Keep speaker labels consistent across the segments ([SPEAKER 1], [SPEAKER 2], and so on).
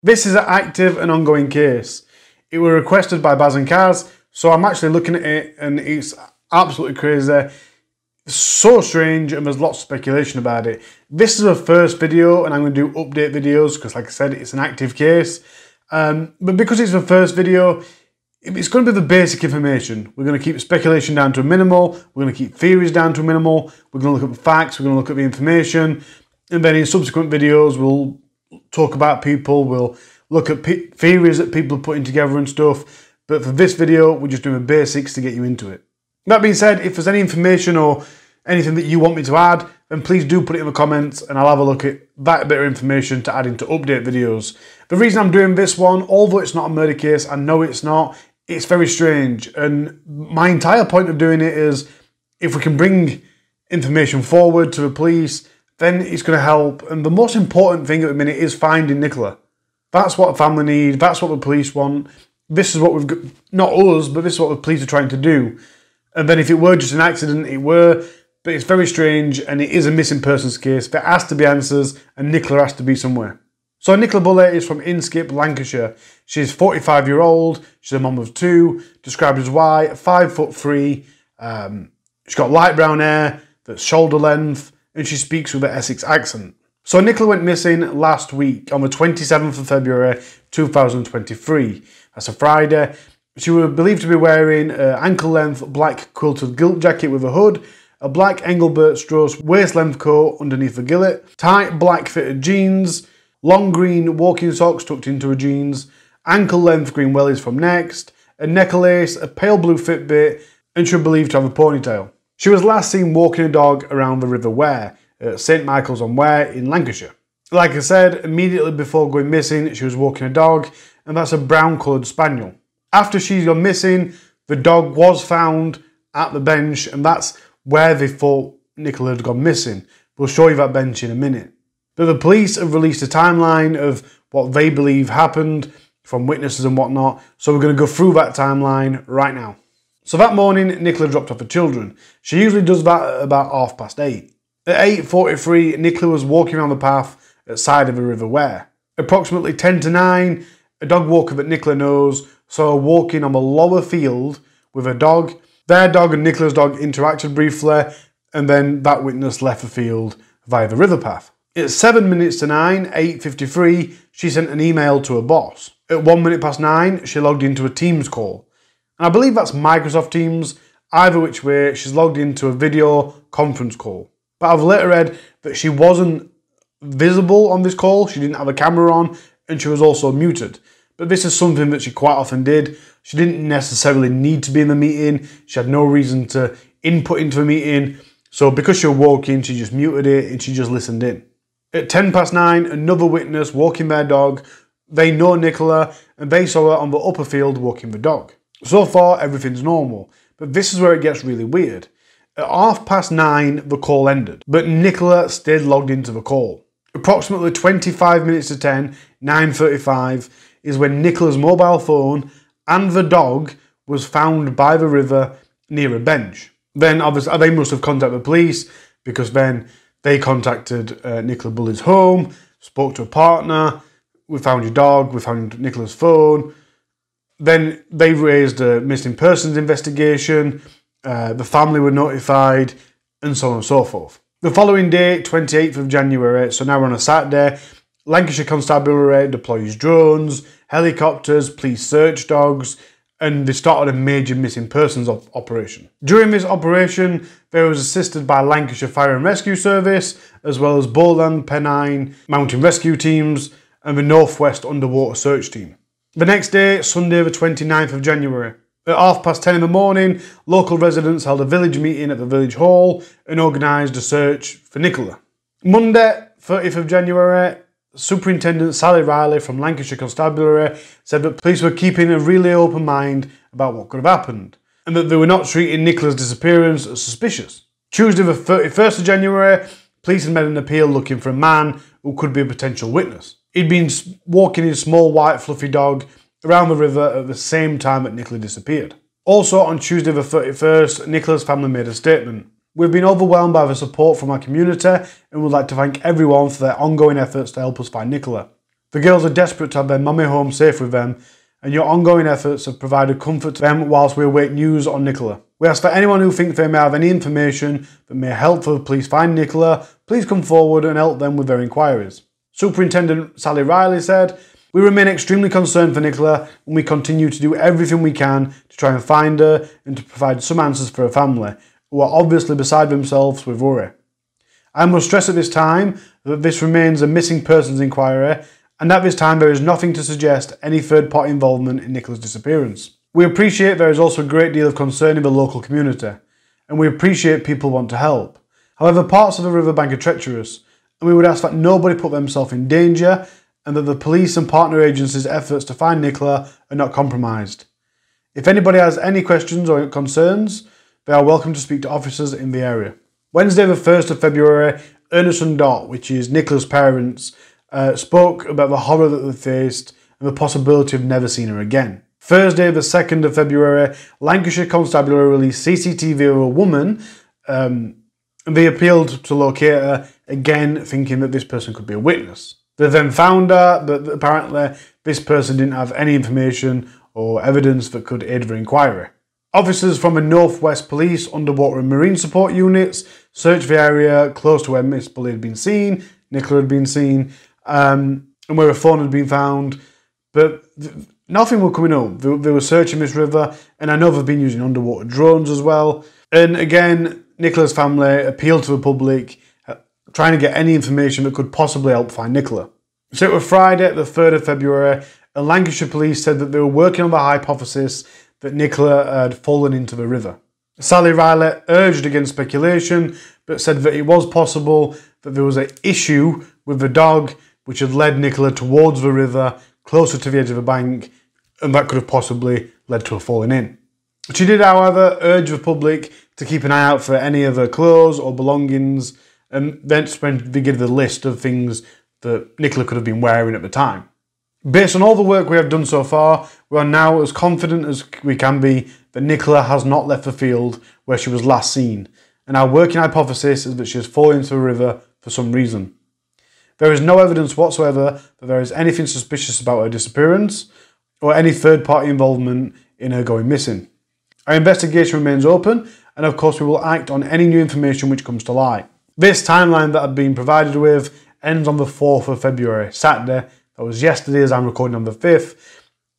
[SPEAKER 1] This is an active and ongoing case. It was requested by Baz and Kaz, so I'm actually looking at it and it's absolutely crazy. So strange, and there's lots of speculation about it. This is a first video and I'm going to do update videos because, like I said, it's an active case. But because it's the first video, it's going to be the basic information. We're going to keep speculation down to a minimal. We're going to keep theories down to a minimal. We're going to look at the facts. We're going to look at the information. And then in subsequent videos, we'll talk about people. We'll look at theories that people are putting together and stuff. But for this video, we're just doing the basics to get you into it. That being said, if there's any information or anything that you want me to add, then please do put it in the comments and I'll have a look at that bit of information to add into update videos. The reason I'm doing this one, although it's not a murder case, I know it's not, it's very strange. And my entire point of doing it is if we can bring information forward to the police, then it's going to help. And the most important thing at the minute is finding Nicola. That's what the family need, that's what the police want. This is what we've got, not us, but this is what the police are trying to do. And then if it were just an accident, it were, but it's very strange and it is a missing persons case. There has to be answers and Nicola has to be somewhere. So Nicola Bulley is from Inskip, Lancashire. She's 45-year-old, she's a mum of 2, described as white, 5'3". She's got light brown hair that's shoulder length and she speaks with an Essex accent. So Nicola went missing last week on the 27th of February 2023. That's a Friday. She was believed to be wearing an ankle-length black quilted gilt jacket with a hood, a black Engelbert Strauss waist-length coat underneath the gillet, tight black fitted jeans, long green walking socks tucked into her jeans, ankle-length green wellies from Next, a necklace, a pale blue Fitbit, and she was believed to have a ponytail. She was last seen walking a dog around the River Wyre at St Michael's on Wyre in Lancashire. Like I said, immediately before going missing, she was walking a dog, and that's a brown-coloured spaniel. After she's gone missing, the dog was found at the bench and that's where they thought Nicola had gone missing. We'll show you that bench in a minute. But the police have released a timeline of what they believe happened from witnesses and whatnot, so we're going to go through that timeline right now. So that morning, Nicola dropped off her children. She usually does that at about 8:30. At 8:43, Nicola was walking around the path at the side of the River Wyre. Approximately 10 to 9, a dog walker that Nicola knows saw her walking on the lower field with her dog. Their dog and Nicola's dog interacted briefly and then that witness left the field via the river path. At 7 minutes to 9, 8:53, she sent an email to her boss. At 1 minute past 9, she logged into a Teams call. And I believe that's Microsoft Teams. Either which way, she's logged into a video conference call. But I've later read that she wasn't visible on this call, she didn't have a camera on, and she was also muted. But this is something that she quite often did. She didn't necessarily need to be in the meeting. She had no reason to input into the meeting. So because she was walking, she just muted it and she just listened in. At 10 past 9, another witness walking their dog. They know Nicola and they saw her on the upper field walking the dog. So far, everything's normal. But this is where it gets really weird. At 9:30, the call ended. But Nicola stayed logged into the call. Approximately 25 minutes to 10, 9:35, is when Nicola's mobile phone and the dog was found by the river near a bench. Then obviously they must have contacted the police because then they contacted Nicola Bulleys' home, spoke to a partner, we found your dog, we found Nicola's phone. Then they raised a missing persons investigation, the family were notified, and so on and so forth. The following day, 28th of January, so now we're on a Saturday, Lancashire Constabulary deploys drones, helicopters, police search dogs, and they started a major missing persons operation. During this operation, they was assisted by Lancashire Fire and Rescue Service, as well as Bowland, Pennine, Mountain Rescue Teams, and the North West Underwater Search Team. The next day, Sunday the 29th of January, at 10:30 in the morning, local residents held a village meeting at the village hall and organised a search for Nicola. Monday, 30th of January, Superintendent Sally Riley from Lancashire Constabulary said that police were keeping a really open mind about what could have happened and that they were not treating Nicola's disappearance as suspicious. Tuesday the 31st of January, police had made an appeal looking for a man who could be a potential witness. He'd been walking his small white fluffy dog around the river at the same time that Nicola disappeared. Also on Tuesday the 31st, Nicola's family made a statement. We've been overwhelmed by the support from our community and would like to thank everyone for their ongoing efforts to help us find Nicola. The girls are desperate to have their mummy home safe with them, and your ongoing efforts have provided comfort to them whilst we await news on Nicola. We ask for anyone who thinks they may have any information that may help the police find Nicola, please come forward and help them with their inquiries. Superintendent Sally Riley said, "We remain extremely concerned for Nicola and we continue to do everything we can to try and find her and to provide some answers for her family, who are obviously beside themselves with worry. I must stress at this time that this remains a missing persons inquiry, and at this time there is nothing to suggest any third-party involvement in Nicola's disappearance. We appreciate there is also a great deal of concern in the local community, and we appreciate people want to help. However, parts of the riverbank are treacherous, and we would ask that nobody put themselves in danger and that the police and partner agencies' efforts to find Nicola are not compromised. If anybody has any questions or concerns, they are welcome to speak to officers in the area." Wednesday the 1st of February, Ernest and Dot, which is Nicola's parents, spoke about the horror that they faced and the possibility of never seeing her again. Thursday the 2nd of February, Lancashire Constabulary released CCTV of a woman and they appealed to locate her, again thinking that this person could be a witness. They then found her, but apparently this person didn't have any information or evidence that could aid their inquiry. Officers from the Northwest Police Underwater and Marine Support Units searched the area close to where Ms Bulley had been seen, Nicola had been seen, and where a phone had been found, but nothing was coming up. They were searching this river, and I know they've been using underwater drones as well. And again, Nicola's family appealed to the public, trying to get any information that could possibly help find Nicola. So it was Friday, the 3rd of February, and Lancashire Police said that they were working on the hypothesis that Nicola had fallen into the river. Sally Riley urged against speculation, but said that it was possible that there was an issue with the dog which had led Nicola towards the river, closer to the edge of the bank, and that could have possibly led to her falling in. She did, however, urge the public to keep an eye out for any of her clothes or belongings, and then they give the list of things that Nicola could have been wearing at the time. Based on all the work we have done so far, we are now as confident as we can be that Nicola has not left the field where she was last seen, and our working hypothesis is that she has fallen into the river for some reason. There is no evidence whatsoever that there is anything suspicious about her disappearance or any third-party involvement in her going missing. Our investigation remains open, and of course we will act on any new information which comes to light. This timeline that I've been provided with ends on the 4th of February, Saturday. That was yesterday as I'm recording on the 5th.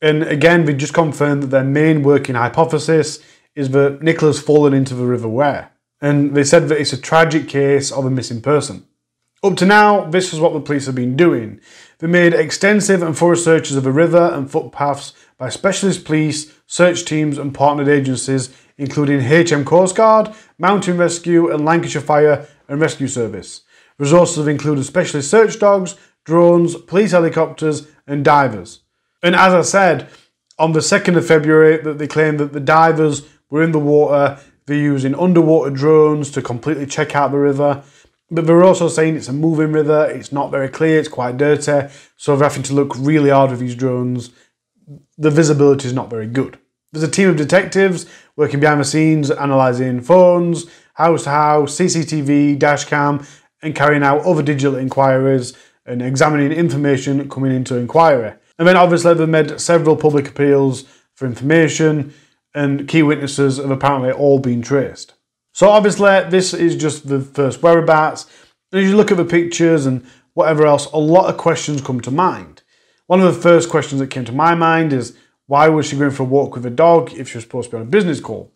[SPEAKER 1] And again, we just confirmed that their main working hypothesis is that Nicola's fallen into the River Wyre. And they said that it's a tragic case of a missing person. Up to now, this is what the police have been doing. They made extensive and thorough searches of the river and footpaths by specialist police, search teams and partnered agencies, including HM Coast Guard, Mountain Rescue and Lancashire Fire and Rescue Service. Resources have included specialist search dogs, drones, police helicopters and divers. And as I said, on the 2nd of February, that they claimed that the divers were in the water, they're using underwater drones to completely check out the river. But they're also saying it's a moving river, it's not very clear, it's quite dirty, so they're having to look really hard with these drones. The visibility is not very good. There's a team of detectives working behind the scenes, analysing phones, house to house, CCTV, dashcam, and carrying out other digital inquiries and examining information coming into inquiry. And then obviously they've made several public appeals for information, and key witnesses have apparently all been traced. So obviously this is just the first whereabouts. And as you look at the pictures and whatever else, a lot of questions come to mind. One of the first questions that came to my mind is, why was she going for a walk with a dog if she was supposed to be on a business call?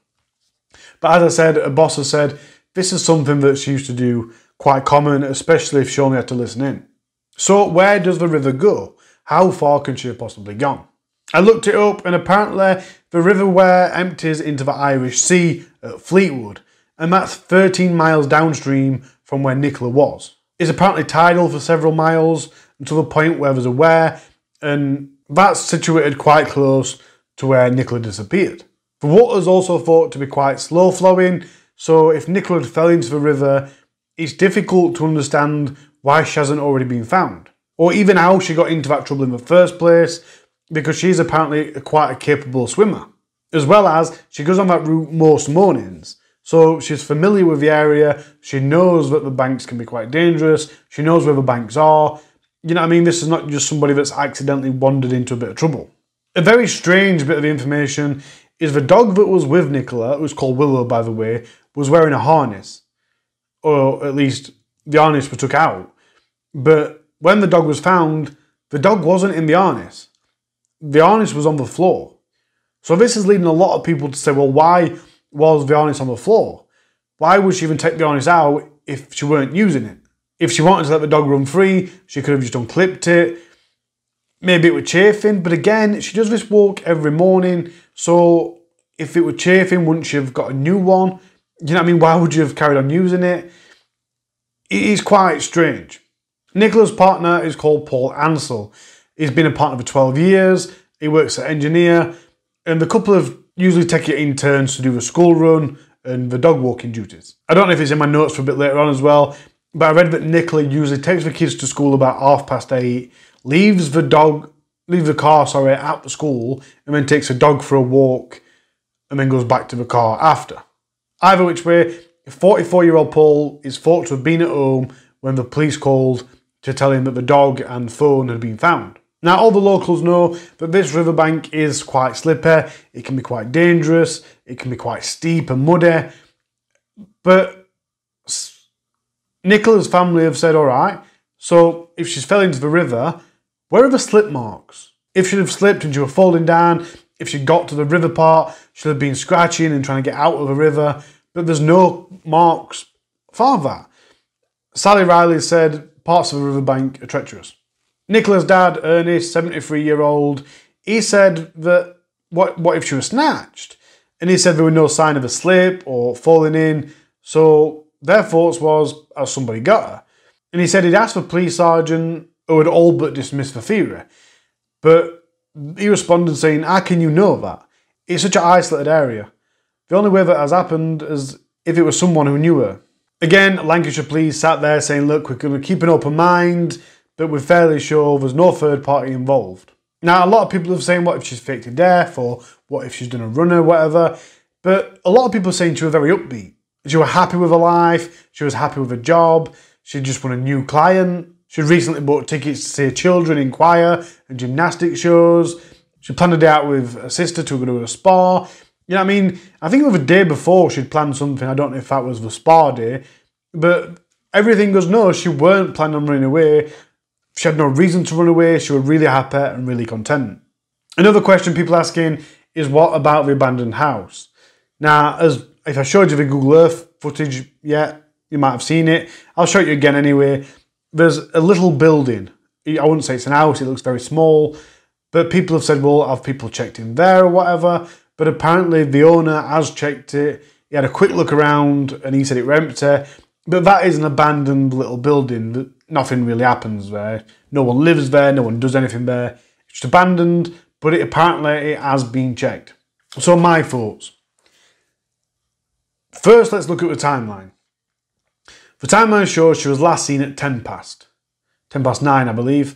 [SPEAKER 1] But as I said, a boss has said, this is something that she used to do quite common, especially if she only had to listen in. So where does the river go? How far can she have possibly gone? I looked it up, and apparently the River Wyre empties into the Irish Sea at Fleetwood, and that's 13 miles downstream from where Nicola was. It's apparently tidal for several miles until the point where there's a weir, and that's situated quite close to where Nicola disappeared. The water is also thought to be quite slow flowing, so if Nicola had fell into the river, it's difficult to understand why she hasn't already been found, or even how she got into that trouble in the first place, because she's apparently quite a capable swimmer, as well as she goes on that route most mornings. So she's familiar with the area, she knows that the banks can be quite dangerous, she knows where the banks are, You know what I mean? This is not just somebody that's accidentally wandered into a bit of trouble. A very strange bit of information is the dog that was with Nicola, it was called Willow by the way, was wearing a harness. Or at least the harness was took out. But when the dog was found, the dog wasn't in the harness. The harness was on the floor. So this is leading a lot of people to say, well, why was the harness on the floor? Why would she even take the harness out if she weren't using it? If she wanted to let the dog run free, she could have just unclipped it. Maybe it was chafing, but again, she does this walk every morning, so if it were chafing, wouldn't she have got a new one? You know what I mean? Why would you have carried on using it? It is quite strange. Nicola's partner is called Paul Ansell. He's been a partner for 12 years, he works as an engineer, and the couple have usually take it in turns to do the school run and the dog walking duties. I don't know if it's in my notes for a bit later on as well, but I read that Nicola usually takes the kids to school about 8:30, leaves the car at the school, and then takes the dog for a walk, and then goes back to the car after. Either which way, 44-year-old Paul is thought to have been at home when the police called to tell him that the dog and phone had been found. Now, all the locals know that this riverbank is quite slippery, it can be quite dangerous, it can be quite steep and muddy, but Nicola's family have said, all right, so if she's fell into the river, where are the slip marks? If she'd have slipped and she were falling down, if she got to the river part, she'd have been scratching and trying to get out of the river, but there's no marks for that. Sally Riley said parts of the riverbank are treacherous. Nicola's dad, Ernest, 73-year-old, he said that what if she was snatched? And he said there was no sign of a slip or falling in, so their thoughts was, has somebody got her? And he said he'd asked the police sergeant who had all but dismissed the theory. But he responded saying, how can you know that? It's such an isolated area. The only way that has happened is if it was someone who knew her. Again, Lancashire police sat there saying, look, we're going to keep an open mind, but we're fairly sure there's no third party involved. Now, a lot of people are saying, what if she's faked a death, or what if she's done a runner, whatever. But a lot of people are saying she was very upbeat. She was happy with her life, she was happy with her job, she just won a new client, she recently bought tickets to see children in choir and gymnastic shows, she planned a day out with a sister to go to a spa. You know what I mean? I think it was the day before she'd planned something, I don't know if that was the spa day, but everything goes no, she weren't planning on running away, she had no reason to run away, she was really happy and really content. Another question people are asking is what about the abandoned house? Now, if I showed you the Google Earth footage yet, you might have seen it. I'll show it you again anyway. There's a little building. I wouldn't say it's an house, it looks very small. But people have said, well, have people checked in there or whatever? But apparently the owner has checked it. He had a quick look around and he said it was empty. But that is an abandoned little building. Nothing really happens there. No one lives there, no one does anything there. It's just abandoned, but apparently it has been checked. So my thoughts. First, let's look at the timeline. The timeline shows she was last seen at 10 past 9, I believe.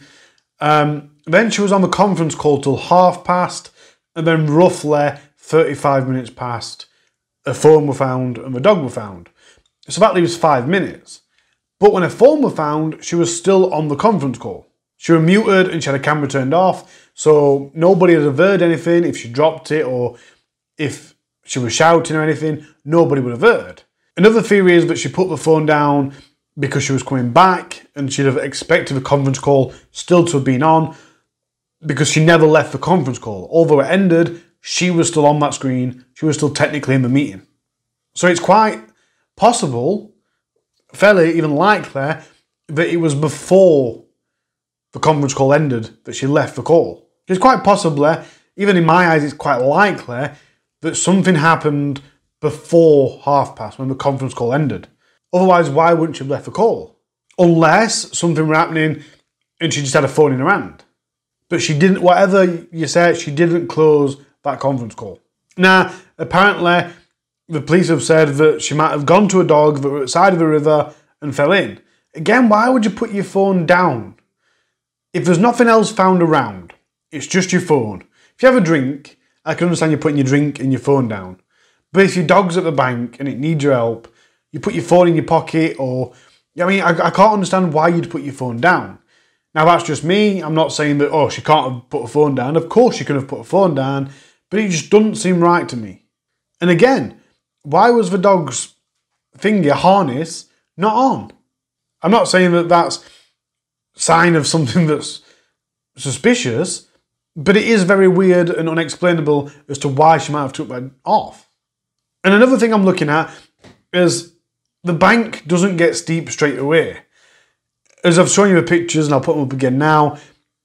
[SPEAKER 1] Then she was on the conference call till past, and then roughly 35 minutes past, a phone were found and the dog were found. So that leaves 5 minutes. But when her phone were found, she was still on the conference call. She was muted and she had a camera turned off, so nobody had heard anything if she dropped it or if she was shouting or anything, nobody would have heard. Another theory is that she put the phone down because she was coming back and she'd have expected the conference call still to have been on because she never left the conference call. Although it ended, she was still on that screen, she was still technically in the meeting. So it's quite possible, fairly even likely, that it was before the conference call ended that she left the call. It's quite possibly, even in my eyes, it's quite likely that something happened before past when the conference call ended. Otherwise, why wouldn't she have left the call? Unless something were happening and she just had a phone in her hand. But she didn't, whatever you say, she didn't close that conference call. Now, apparently, the police have said that she might have gone to a dog that was at the side of the river and fell in. Again, why would you put your phone down? If there's nothing else found around, it's just your phone. If you have a drink, I can understand you putting your drink and your phone down. But if your dog's at the bank and it needs your help, you put your phone in your pocket or... I mean, I can't understand why you'd put your phone down. Now that's just me. I'm not saying that, oh, she can't have put her phone down. Of course she could have put her phone down, but it just doesn't seem right to me. And again, why was the dog's finger harness not on? I'm not saying that that's a sign of something that's suspicious, but it is very weird and unexplainable as to why she might have took that off. And another thing I'm looking at is the bank doesn't get steep straight away. As I've shown you the pictures, and I'll put them up again now,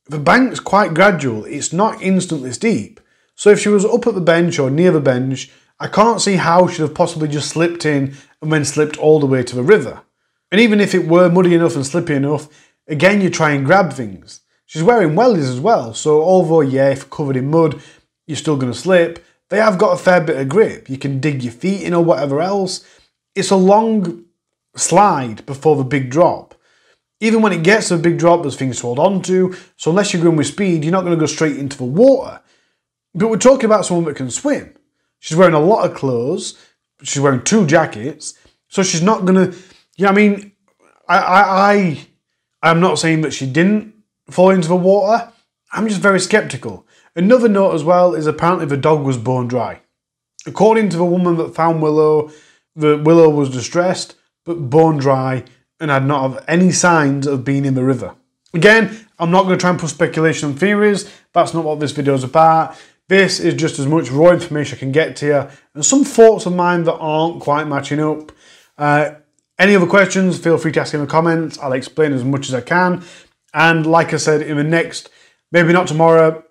[SPEAKER 1] the bank's quite gradual. It's not instantly steep. So if she was up at the bench or near the bench, I can't see how she'd have possibly just slipped in and then slipped all the way to the river. And even if it were muddy enough and slippy enough, again, you try and grab things. She's wearing wellies as well, so although, yeah, if covered in mud, you're still going to slip, they have got a fair bit of grip. You can dig your feet in or whatever else. It's a long slide before the big drop. Even when it gets to the big drop, there's things to hold on to, so unless you're going with speed, you're not going to go straight into the water. But we're talking about someone that can swim. She's wearing a lot of clothes, she's wearing 2 jackets, so she's not going to, you know what I mean? I'm not saying that she didn't fall into the water, I'm just very sceptical. Another note as well is apparently the dog was bone dry. According to the woman that found Willow, the Willow was distressed, but bone dry, and had not have any signs of being in the river. Again, I'm not going to try and put speculation and theories. That's not what this video is about. This is just as much raw information I can get to you, and some thoughts of mine that aren't quite matching up. Any other questions, feel free to ask in the comments. I'll explain as much as I can. And like I said, in the next, maybe not tomorrow,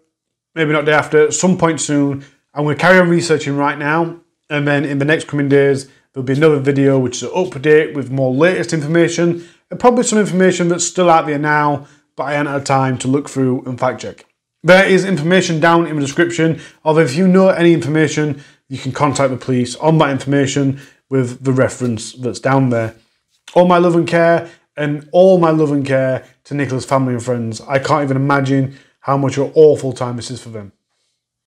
[SPEAKER 1] maybe not day after, at some point soon, I'm going to carry on researching right now. And then in the next coming days, there'll be another video which is up to date with more latest information, and probably some information that's still out there now, but I haven't had time to look through and fact check. There is information down in the description, although if you know any information, you can contact the police on that information with the reference that's down there. All my love and care, and all my love and care to Nicola's family and friends. I can't even imagine how much an awful time this is for them.